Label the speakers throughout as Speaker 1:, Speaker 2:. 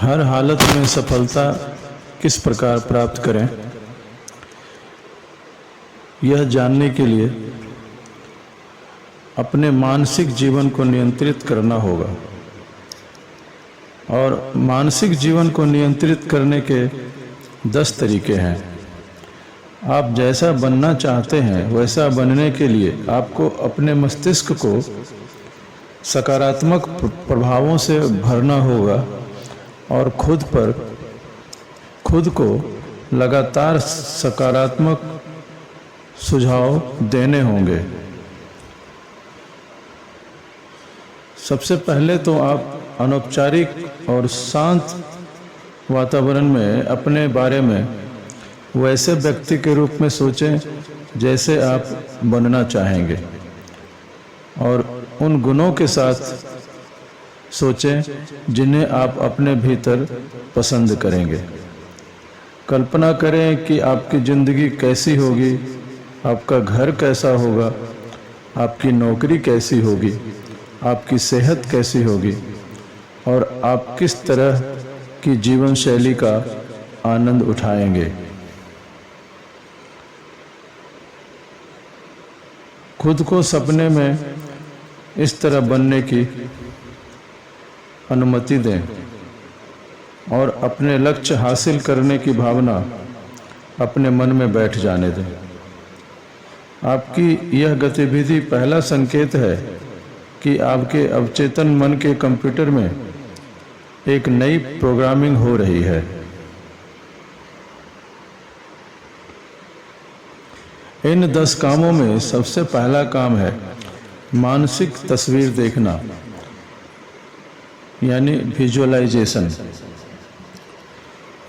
Speaker 1: हर हालत में सफलता किस प्रकार प्राप्त करें, यह जानने के लिए अपने मानसिक जीवन को नियंत्रित करना होगा। और मानसिक जीवन को नियंत्रित करने के 10 तरीके हैं। आप जैसा बनना चाहते हैं वैसा बनने के लिए आपको अपने मस्तिष्क को सकारात्मक प्रभावों से भरना होगा और खुद को लगातार सकारात्मक सुझाव देने होंगे। सबसे पहले तो आप अनौपचारिक और शांत वातावरण में अपने बारे में वैसे व्यक्ति के रूप में सोचें जैसे आप बनना चाहेंगे, और उन गुणों के साथ सोचें जिन्हें आप अपने भीतर पसंद करेंगे। कल्पना करें कि आपकी ज़िंदगी कैसी होगी, आपका घर कैसा होगा, आपकी नौकरी कैसी होगी, आपकी सेहत कैसी होगी और आप किस तरह की जीवन शैली का आनंद उठाएंगे। खुद को सपने में इस तरह बनने की अनुमति दें और अपने लक्ष्य हासिल करने की भावना अपने मन में बैठ जाने दें। आपकी यह गतिविधि पहला संकेत है कि आपके अवचेतन मन के कंप्यूटर में एक नई प्रोग्रामिंग हो रही है। इन 10 कामों में सबसे पहला काम है मानसिक तस्वीर देखना, यानी विजुअलाइजेशन।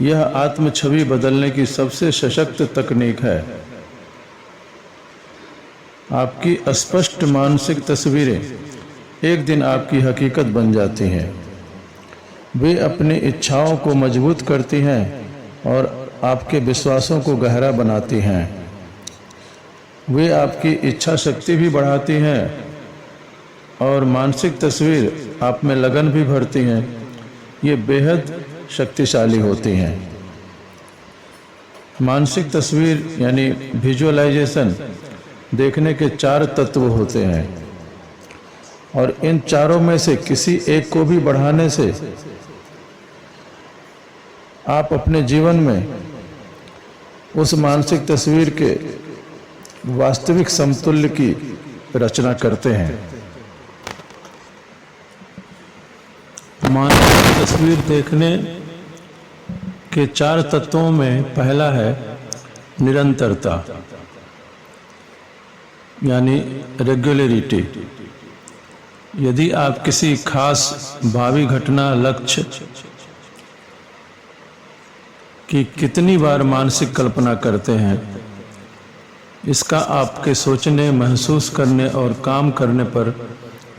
Speaker 1: यह आत्म छवि बदलने की सबसे सशक्त तकनीक है। आपकी स्पष्ट मानसिक तस्वीरें एक दिन आपकी हकीकत बन जाती हैं। वे अपनी इच्छाओं को मजबूत करती हैं और आपके विश्वासों को गहरा बनाती हैं। वे आपकी इच्छा शक्ति भी बढ़ाती हैं और मानसिक तस्वीर आप में लगन भी भरती हैं। ये बेहद शक्तिशाली होती हैं। मानसिक तस्वीर यानी विजुअलाइजेशन देखने के 4 तत्व होते हैं और इन चारों में से किसी एक को भी बढ़ाने से आप अपने जीवन में उस मानसिक तस्वीर के वास्तविक समतुल्य की रचना करते हैं। मानसिक तस्वीर देखने के 4 तत्वों में पहला है निरंतरता, यानी रेगुलरिटी। यदि आप किसी खास भावी घटना लक्ष्य की कितनी बार मानसिक कल्पना करते हैं, इसका आपके सोचने, महसूस करने और काम करने पर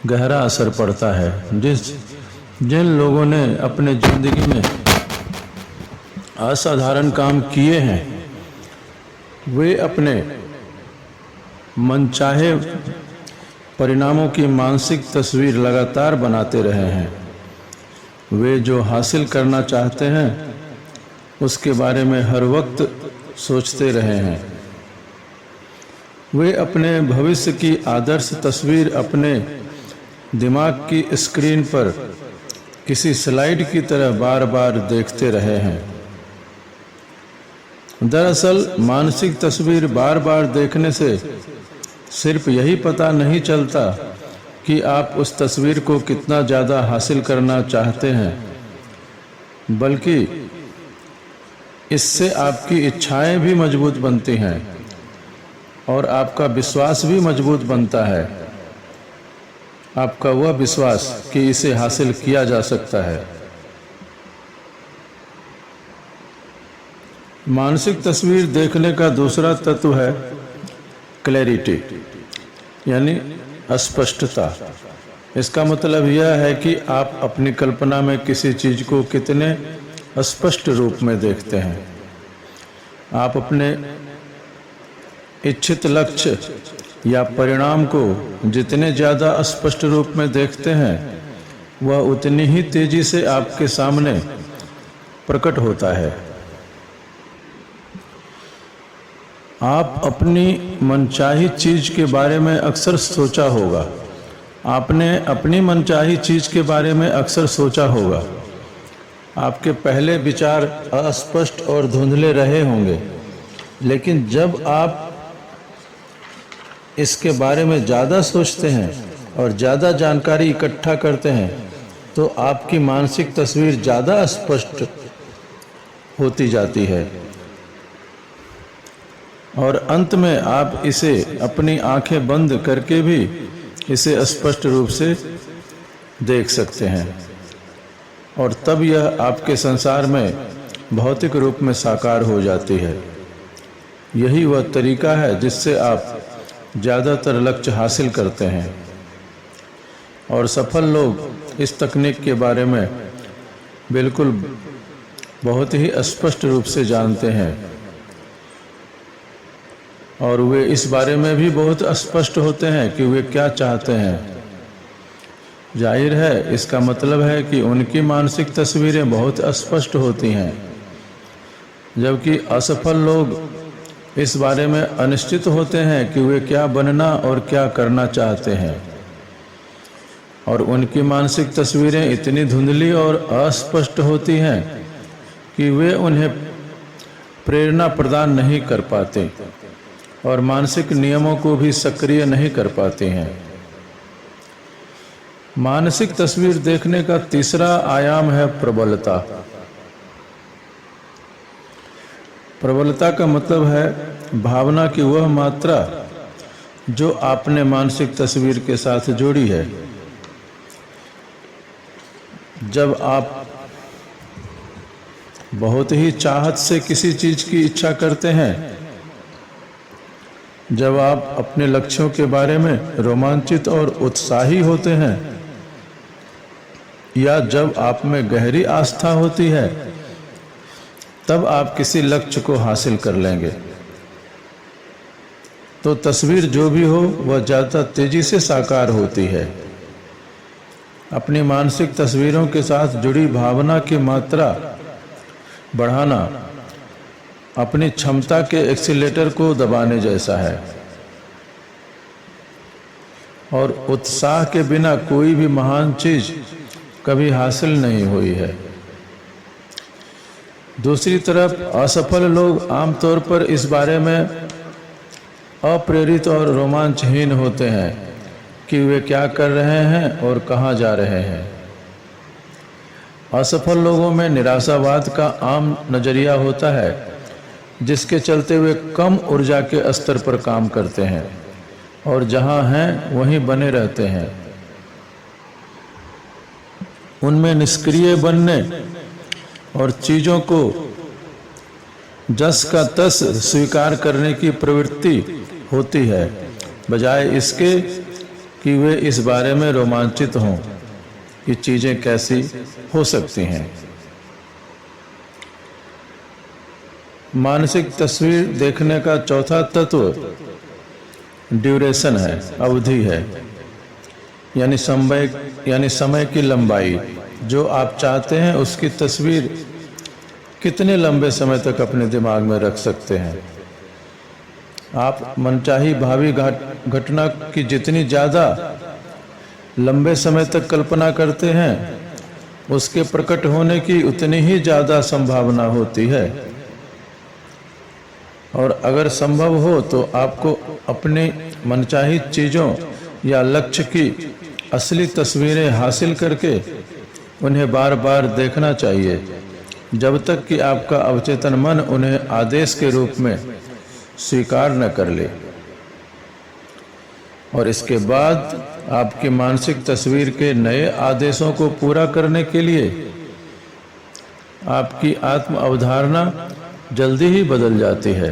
Speaker 1: गहरा असर पड़ता है। जिन लोगों ने अपने ज़िंदगी में असाधारण काम किए हैं, वे अपने मनचाहे परिणामों की मानसिक तस्वीर लगातार बनाते रहे हैं। वे जो हासिल करना चाहते हैं उसके बारे में हर वक्त सोचते रहे हैं। वे अपने भविष्य की आदर्श तस्वीर अपने दिमाग की स्क्रीन पर किसी स्लाइड की तरह बार बार देखते रहे हैं। दरअसल मानसिक तस्वीर बार बार देखने से सिर्फ यही पता नहीं चलता कि आप उस तस्वीर को कितना ज़्यादा हासिल करना चाहते हैं, बल्कि इससे आपकी इच्छाएं भी मजबूत बनती हैं और आपका विश्वास भी मजबूत बनता है। आपका वह विश्वास कि इसे हासिल किया जा सकता है। मानसिक तस्वीर देखने का दूसरा तत्व है क्लैरिटी, यानी स्पष्टता। इसका मतलब यह है कि आप अपनी कल्पना में किसी चीज को कितने स्पष्ट रूप में देखते हैं। आप अपने इच्छित लक्ष्य या परिणाम को जितने ज़्यादा स्पष्ट रूप में देखते हैं, वह उतनी ही तेजी से आपके सामने प्रकट होता है। आप अपनी मनचाही चीज के बारे में अक्सर सोचा होगा। आपने अपनी मनचाही चीज के बारे में अक्सर सोचा होगा। आपके पहले विचार अस्पष्ट और धुंधले रहे होंगे, लेकिन जब आप इसके बारे में ज़्यादा सोचते हैं और ज़्यादा जानकारी इकट्ठा करते हैं तो आपकी मानसिक तस्वीर ज़्यादा स्पष्ट होती जाती है और अंत में आप इसे अपनी आंखें बंद करके भी इसे स्पष्ट रूप से देख सकते हैं और तब यह आपके संसार में भौतिक रूप में साकार हो जाती है। यही वह तरीका है जिससे आप ज़्यादातर लक्ष्य हासिल करते हैं और सफल लोग इस तकनीक के बारे में बिल्कुल बहुत ही स्पष्ट रूप से जानते हैं और वे इस बारे में भी बहुत स्पष्ट होते हैं कि वे क्या चाहते हैं। जाहिर है, इसका मतलब है कि उनकी मानसिक तस्वीरें बहुत स्पष्ट होती हैं, जबकि असफल लोग इस बारे में अनिश्चित होते हैं कि वे क्या बनना और क्या करना चाहते हैं और उनकी मानसिक तस्वीरें इतनी धुंधली और अस्पष्ट होती हैं कि वे उन्हें प्रेरणा प्रदान नहीं कर पाते और मानसिक नियमों को भी सक्रिय नहीं कर पाते हैं। मानसिक तस्वीर देखने का तीसरा आयाम है प्रबलता। प्रबलता का मतलब है भावना की वह मात्रा जो आपने मानसिक तस्वीर के साथ जोड़ी है। जब आप बहुत ही चाहत से किसी चीज की इच्छा करते हैं, जब आप अपने लक्ष्यों के बारे में रोमांचित और उत्साही होते हैं या जब आप में गहरी आस्था होती है, तब आप किसी लक्ष्य को हासिल कर लेंगे। तो तस्वीर जो भी हो वह ज़्यादा तेजी से साकार होती है। अपनी मानसिक तस्वीरों के साथ जुड़ी भावना की मात्रा बढ़ाना अपनी क्षमता के एक्सीलेटर को दबाने जैसा है और उत्साह के बिना कोई भी महान चीज कभी हासिल नहीं हुई है। दूसरी तरफ असफल लोग आमतौर पर इस बारे में अप्रेरित और रोमांचहीन होते हैं कि वे क्या कर रहे हैं और कहां जा रहे हैं। असफल लोगों में निराशावाद का आम नजरिया होता है, जिसके चलते वे कम ऊर्जा के स्तर पर काम करते हैं और जहां हैं वहीं बने रहते हैं। उनमें निष्क्रिय बनने और चीजों को जस का तस स्वीकार करने की प्रवृत्ति होती है, बजाय इसके कि वे इस बारे में रोमांचित हों कि चीजें कैसी हो सकती हैं। मानसिक तस्वीर देखने का चौथा तत्व ड्यूरेशन है, अवधि है, यानी समय की लंबाई। जो आप चाहते हैं उसकी तस्वीर कितने लंबे समय तक अपने दिमाग में रख सकते हैं। आप मनचाही भावी घटना की जितनी ज़्यादा लंबे समय तक कल्पना करते हैं, उसके प्रकट होने की उतनी ही ज़्यादा संभावना होती है। और अगर संभव हो तो आपको अपनी मनचाही चीज़ों या लक्ष्य की असली तस्वीरें हासिल करके उन्हें बार बार देखना चाहिए, जब तक कि आपका अवचेतन मन उन्हें आदेश के रूप में स्वीकार न कर ले। और इसके बाद आपकी मानसिक तस्वीर के नए आदेशों को पूरा करने के लिए आपकी आत्म अवधारणा जल्दी ही बदल जाती है।